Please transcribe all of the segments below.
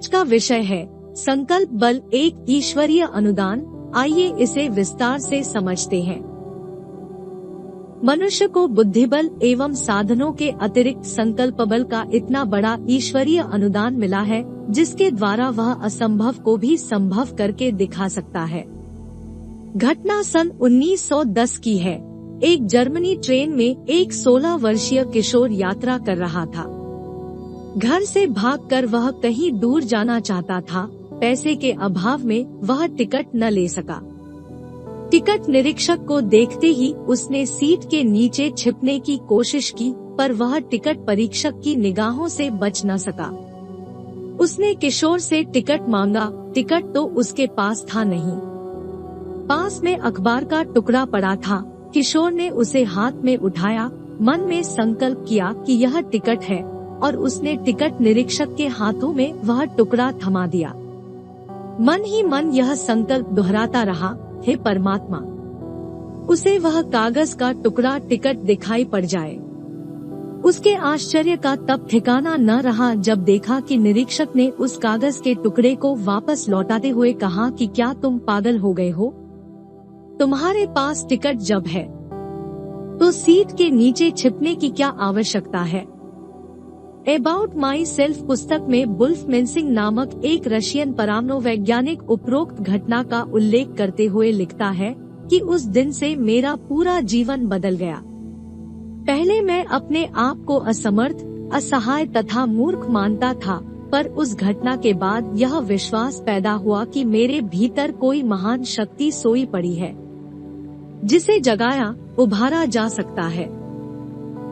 आज का विषय है संकल्प बल एक ईश्वरीय अनुदान। आइए इसे विस्तार से समझते हैं। मनुष्य को बुद्धिबल एवं साधनों के अतिरिक्त संकल्प बल का इतना बड़ा ईश्वरीय अनुदान मिला है, जिसके द्वारा वह असंभव को भी संभव करके दिखा सकता है। घटना सन 1910 की है। एक जर्मनी ट्रेन में एक 16 वर्षीय किशोर यात्रा कर रहा था। घर से भागकर वह कहीं दूर जाना चाहता था। पैसे के अभाव में वह टिकट न ले सका। टिकट निरीक्षक को देखते ही उसने सीट के नीचे छिपने की कोशिश की, पर वह टिकट परीक्षक की निगाहों से बच न सका। उसने किशोर से टिकट मांगा। टिकट तो उसके पास था नहीं। पास में अखबार का टुकड़ा पड़ा था। किशोर ने उसे हाथ में उठाया, मन में संकल्प किया कि यह टिकट है, और उसने टिकट निरीक्षक के हाथों में वह टुकड़ा थमा दिया। मन ही मन यह संकल्प दोहराता रहा, हे परमात्मा, उसे वह कागज का टुकड़ा टिकट दिखाई पड़ जाए। उसके आश्चर्य का तब ठिकाना न रहा जब देखा कि निरीक्षक ने उस कागज के टुकड़े को वापस लौटाते हुए कहा कि क्या तुम पागल हो गए हो? तुम्हारे पास टिकट जब है तो सीट के नीचे छिपने की क्या आवश्यकता है? अबाउट माई सेल्फ पुस्तक में वुल्फ मेंसिंग नामक एक रशियन परमाणुवैज्ञानिक उपरोक्त घटना का उल्लेख करते हुए लिखता है कि उस दिन से मेरा पूरा जीवन बदल गया। पहले मैं अपने आप को असमर्थ, असहाय तथा मूर्ख मानता था, पर उस घटना के बाद यह विश्वास पैदा हुआ कि मेरे भीतर कोई महान शक्ति सोई पड़ी है, जिसे जगाया, उभारा जा सकता है।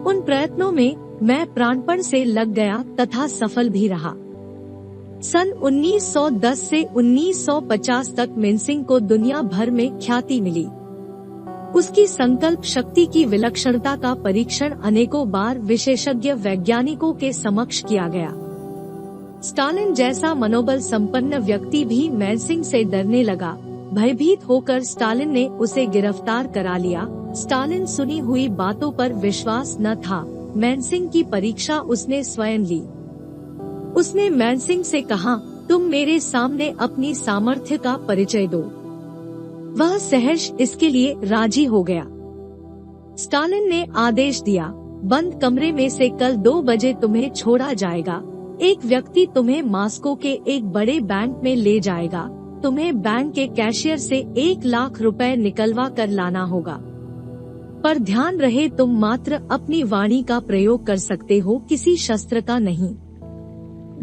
उन प्रयत्नों में मैं प्राणपण से लग गया तथा सफल भी रहा। सन 1910 से 1950 तक मेंसिंग को दुनिया भर में ख्याति मिली। उसकी संकल्प शक्ति की विलक्षणता का परीक्षण अनेकों बार विशेषज्ञ वैज्ञानिकों के समक्ष किया गया। स्टालिन जैसा मनोबल संपन्न व्यक्ति भी मेंसिंग से डरने लगा। भयभीत होकर स्टालिन ने उसे गिरफ्तार करा लिया। स्टालिन सुनी हुई बातों पर विश्वास न था। मेंसिंग की परीक्षा उसने स्वयं ली। उसने मेंसिंग से कहा, तुम मेरे सामने अपनी सामर्थ्य का परिचय दो। वह सहर्ष इसके लिए राजी हो गया। स्टालिन ने आदेश दिया, बंद कमरे में से कल 2 बजे तुम्हें छोड़ा जाएगा। एक व्यक्ति तुम्हें मॉस्को के एक बड़े बैंक में ले जाएगा। तुम्हें बैंक के कैशियर से 1 लाख रुपए निकलवा कर लाना होगा, पर ध्यान रहे तुम मात्र अपनी वाणी का प्रयोग कर सकते हो, किसी शस्त्र का नहीं।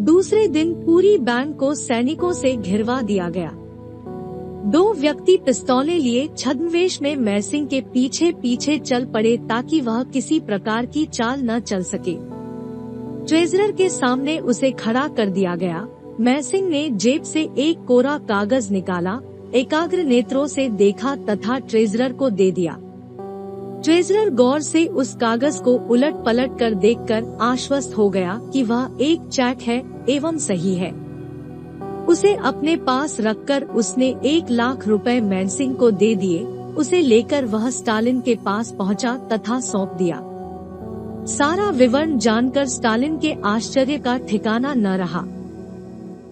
दूसरे दिन पूरी बैंक को सैनिकों से घिरवा दिया गया। 2 व्यक्ति पिस्तौलें लिए छद्मवेश में मेंसिंग के पीछे पीछे चल पड़े ताकि वह किसी प्रकार की चाल न चल सके। ट्रेजरर के सामने उसे खड़ा कर दिया गया। मेंसिंग ने जेब से एक कोरा कागज निकाला, एकाग्र नेत्रों से देखा तथा ट्रेजरर को दे दिया। ट्रेजरर गौर से उस कागज को उलट पलट कर देखकर आश्वस्त हो गया कि वह एक चेक है एवं सही है। उसे अपने पास रखकर उसने 1 लाख रुपए मेंसिंग को दे दिए। उसे लेकर वह स्टालिन के पास पहुंचा तथा सौंप दिया। सारा विवरण जानकर स्टालिन के आश्चर्य का ठिकाना न रहा।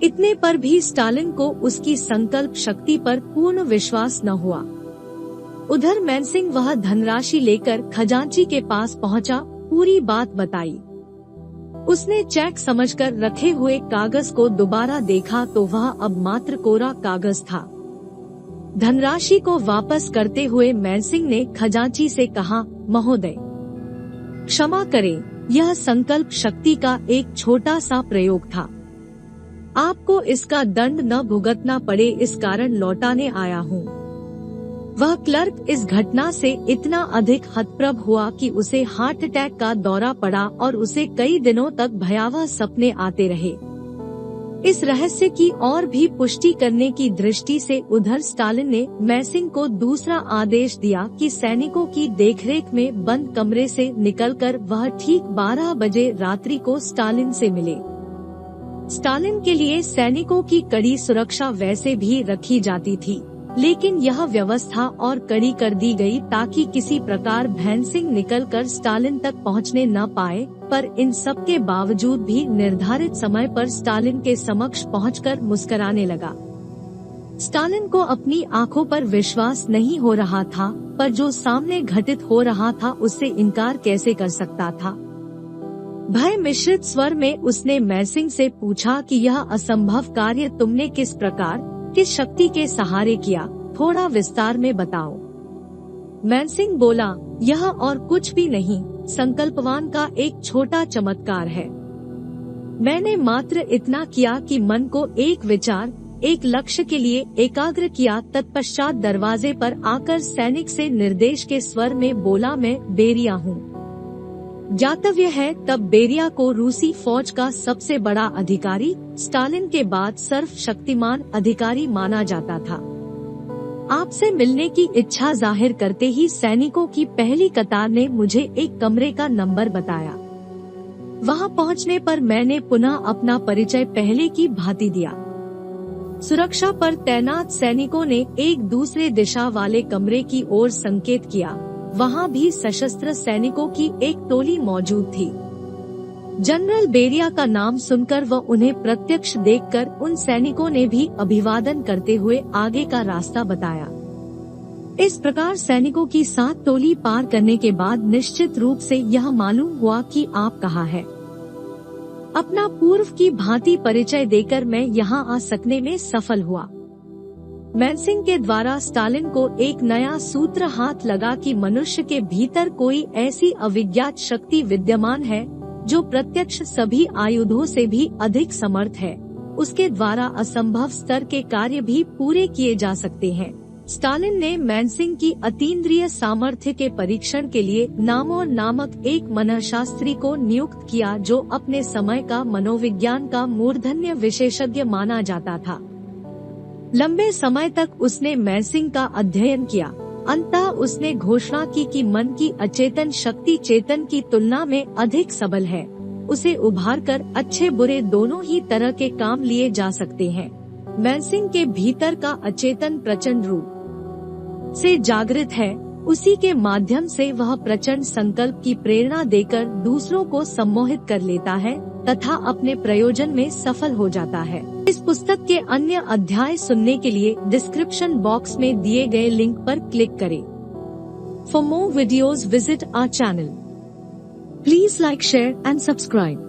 इतने पर भी स्टालिन को उसकी संकल्प शक्ति पर पूर्ण विश्वास न हुआ। उधर मेंसिंग वह धनराशि लेकर खजांची के पास पहुंचा, पूरी बात बताई। उसने चेक समझकर रखे हुए कागज को दोबारा देखा तो वह अब मात्र कोरा कागज था। धनराशि को वापस करते हुए मेंसिंग ने खजांची से कहा, महोदय, क्षमा करें, यह संकल्प शक्ति का एक छोटा सा प्रयोग था। आपको इसका दंड न भुगतना पड़े इस कारण लौटाने आया हूँ। वह क्लर्क इस घटना से इतना अधिक हतप्रभ हुआ कि उसे हार्ट अटैक का दौरा पड़ा और उसे कई दिनों तक भयावह सपने आते रहे। इस रहस्य की और भी पुष्टि करने की दृष्टि से उधर स्टालिन ने मेंसिंग को दूसरा आदेश दिया कि सैनिकों की देखरेख में बंद कमरे से निकलकर वह ठीक 12 बजे रात्रि को स्टालिन से मिले। स्टालिन के लिए सैनिकों की कड़ी सुरक्षा वैसे भी रखी जाती थी, लेकिन यह व्यवस्था और कड़ी कर दी गई ताकि किसी प्रकार भैंसिंग निकलकर स्टालिन तक पहुंचने न पाए, पर इन सब के बावजूद भी निर्धारित समय पर स्टालिन के समक्ष पहुंचकर मुस्कुराने लगा। स्टालिन को अपनी आंखों पर विश्वास नहीं हो रहा था, पर जो सामने घटित हो रहा था उससे इनकार कैसे कर सकता था। भय मिश्रित स्वर में उसने मैसिंग से पूछा कि यह असंभव कार्य तुमने किस प्रकार, किस शक्ति के सहारे किया, थोड़ा विस्तार में बताओ। मैसिंग बोला, यह और कुछ भी नहीं, संकल्पवान का एक छोटा चमत्कार है। मैंने मात्र इतना किया कि मन को एक विचार, एक लक्ष्य के लिए एकाग्र किया। तत्पश्चात दरवाजे पर आकर सैनिक से निर्देश के स्वर में बोला, मैं बेरिया हूँ। ज्ञातव्य है तब बेरिया को रूसी फौज का सबसे बड़ा अधिकारी, स्टालिन के बाद सर्वशक्तिमान अधिकारी माना जाता था। आपसे मिलने की इच्छा जाहिर करते ही सैनिकों की पहली कतार ने मुझे एक कमरे का नंबर बताया। वहां पहुंचने पर मैंने पुनः अपना परिचय पहले की भांति दिया। सुरक्षा पर तैनात सैनिकों ने एक दूसरे दिशा वाले कमरे की ओर संकेत किया। वहां भी सशस्त्र सैनिकों की एक टोली मौजूद थी। जनरल बेरिया का नाम सुनकर व उन्हें प्रत्यक्ष देखकर उन सैनिकों ने भी अभिवादन करते हुए आगे का रास्ता बताया। इस प्रकार सैनिकों की 7 टोली पार करने के बाद निश्चित रूप से यह मालूम हुआ कि आप कहाँ हैं। अपना पूर्व की भांति परिचय देकर मैं यहाँ आ सकने में सफल हुआ। मैसिंग के द्वारा स्टालिन को एक नया सूत्र हाथ लगा कि मनुष्य के भीतर कोई ऐसी अविज्ञात शक्ति विद्यमान है जो प्रत्यक्ष सभी आयुधों से भी अधिक समर्थ है। उसके द्वारा असंभव स्तर के कार्य भी पूरे किए जा सकते हैं। स्टालिन ने मैसिंग की अतीन्द्रिय सामर्थ्य के परीक्षण के लिए नामोर नामक एक मनःशास्त्री को नियुक्त किया, जो अपने समय का मनोविज्ञान का मूर्धन्य विशेषज्ञ माना जाता था। लंबे समय तक उसने मैसिंग का अध्ययन किया। अंततः उसने घोषणा की कि मन की अचेतन शक्ति चेतन की तुलना में अधिक सबल है। उसे उभारकर अच्छे बुरे दोनों ही तरह के काम लिए जा सकते हैं। मैसिंग के भीतर का अचेतन प्रचंड रूप से जागृत है। उसी के माध्यम से वह प्रचंड संकल्प की प्रेरणा देकर दूसरों को सम्मोहित कर लेता है तथा अपने प्रयोजन में सफल हो जाता है। इस पुस्तक के अन्य अध्याय सुनने के लिए डिस्क्रिप्शन बॉक्स में दिए गए लिंक पर क्लिक करें। For more videos visit our channel. Please like, share and subscribe.